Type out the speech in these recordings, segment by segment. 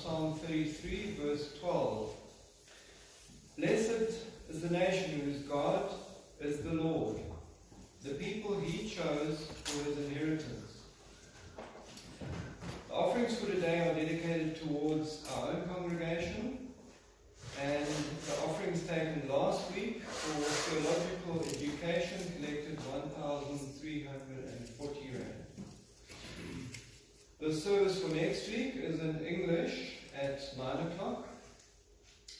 Psalm 33, verse 12. Blessed is the nation whose God is the Lord, the people he chose for his inheritance. The offerings for today are dedicated towards our own congregation, and the offerings taken last week for theological education collected 1,340 rand. The service for next week is in English at 9 o'clock,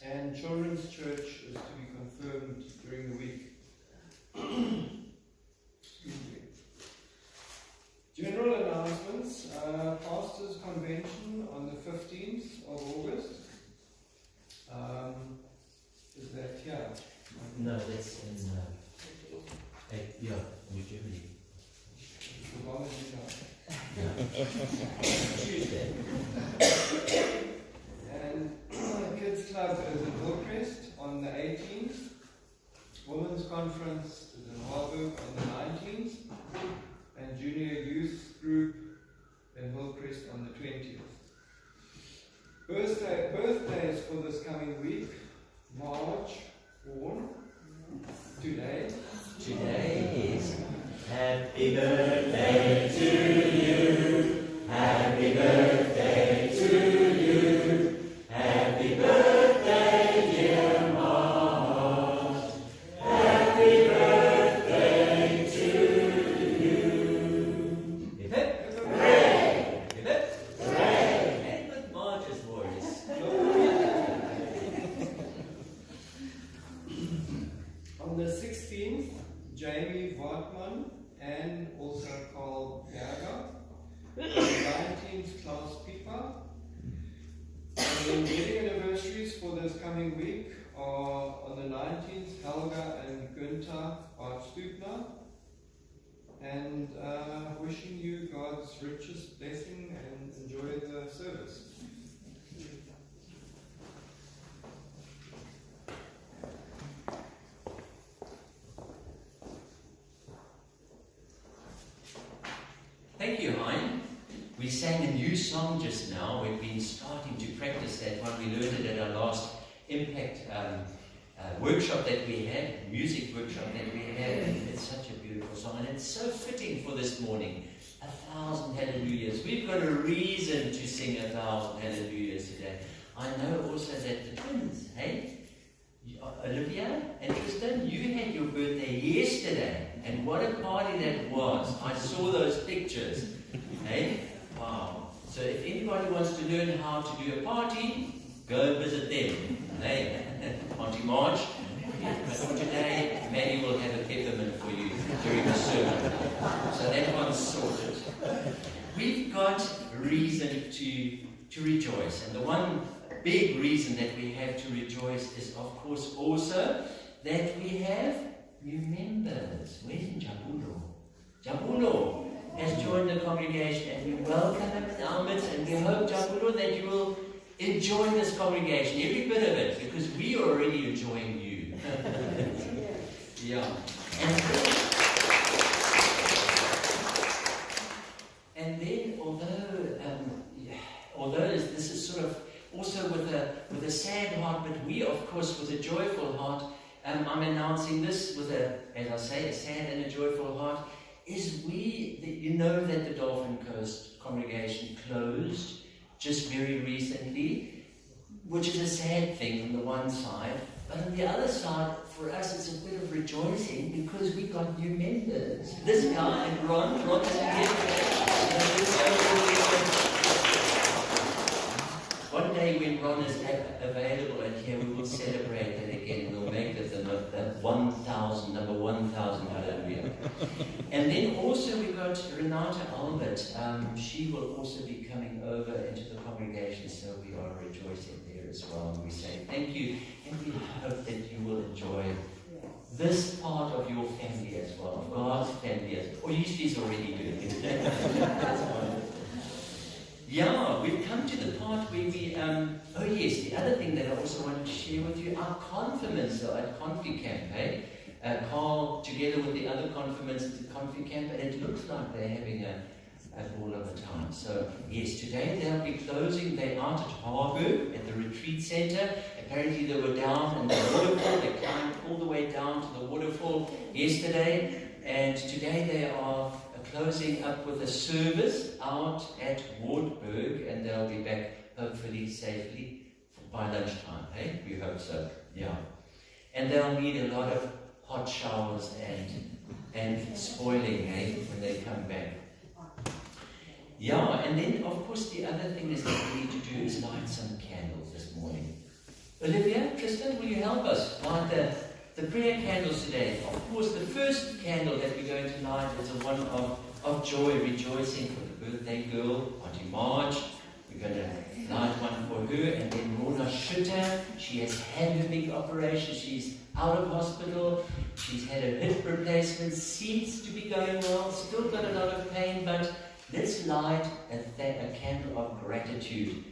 and children's church is to be confirmed during the week. General announcements. Pastors' Convention on the 15th of August. Is that here? No, that's in New Germany. As long as you know. Tuesday. And Kids Club is in Hillcrest on the 18th. Women's Conference is in Harburg on the 19th. And Junior Youth Group in Hillcrest on the 20th. Birthdays for this coming week. March born. Today is Happy Birthday to you. Happy birthday to you. Happy birthday, dear Marge. Happy birthday to you. Hip hip. Hooray! Hip hip. Hooray! And with Marge's voice. On the 16th, Jamie Wortman and also Carl Berger. On the 19th, Klaus Pieper. And the wedding anniversaries for this coming week are on the 19th, Helga and Günther Bartstubner. And wishing you God's richest blessing and enjoy the service. Thank you, Hein. We sang a new song just now. We've been starting to practice that one. We learned it at our last Impact workshop that we had, music workshop that we had. And it's such a beautiful song, and it's so fitting for this morning. 1,000 hallelujahs. We've got a reason to sing 1,000 hallelujahs today. I know also that the twins, hey? Olivia and Tristan, you had your birthday yesterday, and what a party that was. I saw those pictures. Hey? Wow. So if anybody wants to learn how to do a party, go visit them. Hey? Auntie Marge. But for today, Maddie will have a peppermint for you during the sermon. So that one's sorted. We've got reason to rejoice, and the one big reason that we have to rejoice is, of course, also that we have new members. Where's Jabulo? Jabulo has joined the congregation, and we welcome him in our midst, and we hope, Jabulo, that you will enjoy this congregation, every bit of it, because we are already enjoying you. Yeah. And then, although this is sort of also with a sad heart, but we, of course, with a joyful heart, I'm announcing this with a sad and a joyful heart, you know that the Dolphin Coast congregation closed just very recently, which is a sad thing on the one side, but on the other side, for us, it's a bit of rejoicing because we got new members. This guy and Ron is one day when Ron is available and here, we will celebrate that again. We'll make it the 1,000, number 1,000, hallelujah. And then also we got Renata Albert. She will also be coming over into the congregation, so we are rejoicing there as well. And we say thank you, and we hope that you will enjoy this part of your family as well, of God's family as well. Or he's already doing it. That's wonderful. Yeah, we've come to the part where we, oh yes, the other thing that I also wanted to share with you, our confirmants are at ConfiCamp, eh? Carl, together with the other confirmants at the ConfiCamp, and it looks like they're having all of the time. So yes, today they'll be closing. They're out at Harbour at the retreat centre. Apparently they were down in the waterfall. They climbed all the way down to the waterfall yesterday, and today they are closing up with a service out at Wartburg, and they'll be back hopefully safely by lunchtime. Hey, we hope so. Yeah, and they'll need a lot of hot showers and spoiling, hey, when they come back. Yeah, and then of course the other thing is that we need to do is light some candles this morning. Olivia, Tristan, will you help us light the prayer candles today? Of course, the first candle that we're going to light is a one of joy, rejoicing for the birthday girl, Auntie Marge. We're going to light one for her, and then Rona Schutter. She has had her big operation. She's out of hospital. She's had a hip replacement. Seems to be going well. Still got a lot of pain, but let's light a candle of gratitude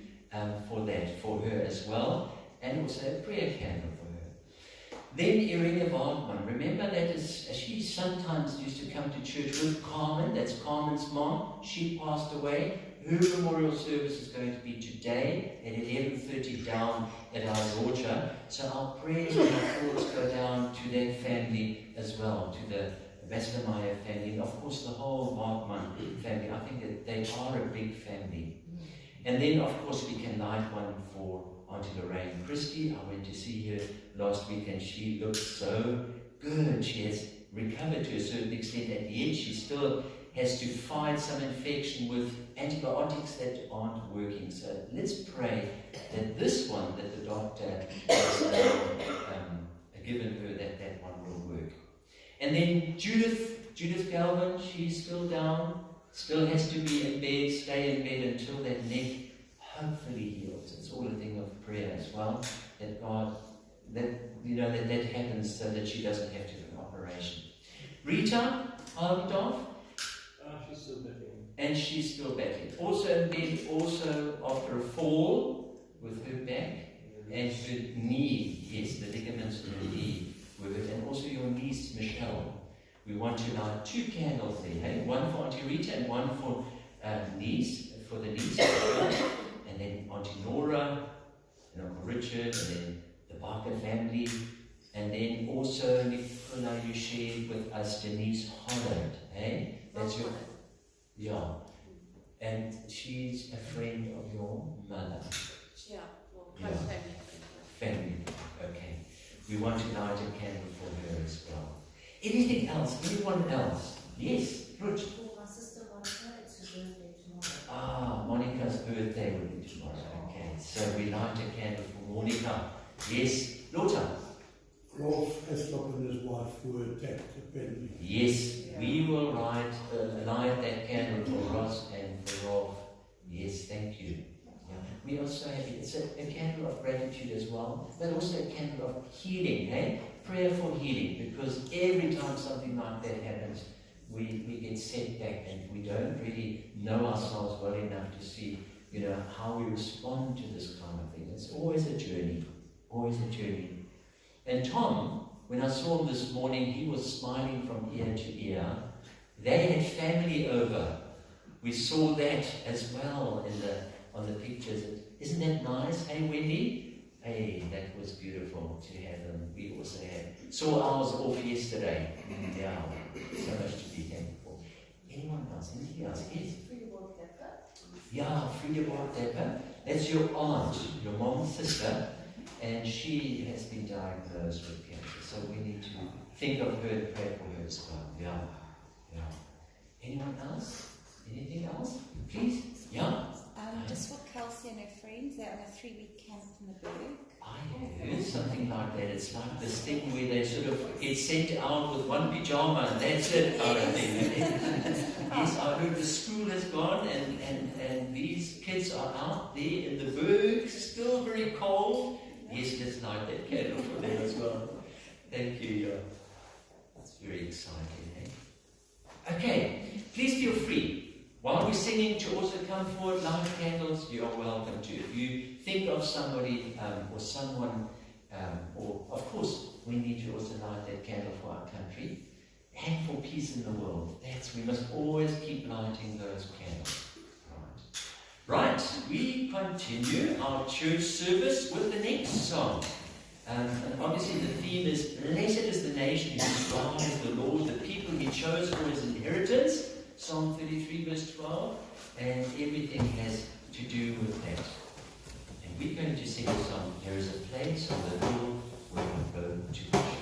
for her as well, and also a prayer candle for her. Then Irina Waldman, remember that she sometimes used to come to church with Carmen, that's Carmen's mom. She passed away. Her memorial service is going to be today at 11:30 down at our Rocha. So our prayers and our thoughts go down to that family as well, to the Westermeyer family, and of course the whole Waldman family. I think that they are a big family. And then of course we can light one for Auntie Lorraine Christie. I went to see her last week and she looked so good. She has recovered to a certain extent. At the end she still has to fight some infection with antibiotics that aren't working. So let's pray that this one that the doctor has given her, that one will work. And then Judith Galvin, she's still down, still has to be in bed, stay in bed until that neck hopefully heals. It's all a thing of prayer as well, that God, that happens so that she doesn't have to have an operation. Rita Almdorf, she's still battling. And she's still battling. Also in bed, also after a fall with her back and her knee, yes, the ligaments in her knee with it, and also your niece Michelle. We want to light 2 candles there, hey? One for Auntie Rita and one for niece, for the niece, and then Auntie Nora, and Uncle Richard, and then the Barker family, and then also Nicola, you shared with us Denise Holland, hey? That's your, yeah, and she's a friend of your mother. Yeah, well, close family, okay. We want to light a candle for her as well. Anything else? Anyone else? Yes, Ruth. For my sister Monica, it's her birthday tomorrow. Ah, Monica's birthday will be tomorrow. Okay, so we light a candle for Monica. Yes, Lothar. Rolf Heslop and his wife were attacked apparently. Yes, we will light that candle for Ross and for Rolf. Yes, thank you. We also have, it's a candle of gratitude as well, but also a candle of healing, hey? Prayer for healing, because every time something like that happens, we get set back and we don't really know ourselves well enough to see, how we respond to this kind of thing. It's always a journey, always a journey. And Tom, when I saw him this morning, he was smiling from ear to ear. They had family over. We saw that as well on the pictures. Isn't that nice? Hey, Wendy? Hey, that was beautiful to have them. We also saw ours off yesterday. Yeah, so much to be thankful. Anyone else? Anything else? Yes? Yeah, Friedeborg Depper. That's your aunt, your mom's sister, and she has been diagnosed with cancer. So we need to think of her and pray for her as well. Yeah. Anyone else? Anything else? Please? Yeah? Just for Kelsey and her friends, they're on a 3-week camp in the Berg. I heard something like that. It's like this thing where they sort of get sent out with one pyjama and that's it kind of thing. Yes, I heard the school has gone and these kids are out there in the Berg, still very cold. Yes, let's light that candle for them as well. Thank you. That's very exciting. Eh? Okay, please feel free. While we're singing, to also come forward, light candles, you are welcome to. If you think of somebody or someone, or of course, we need to also light that candle for our country. and for peace in the world. We must always keep lighting those candles. Right, we continue our church service with the next song. And obviously the theme is, blessed is the nation whose God is the Lord, the people he chose for his inheritance, Psalm 33 verse 12, and everything has to do with that. And we're going to sing a song, There is a place on the hill where we go to worship.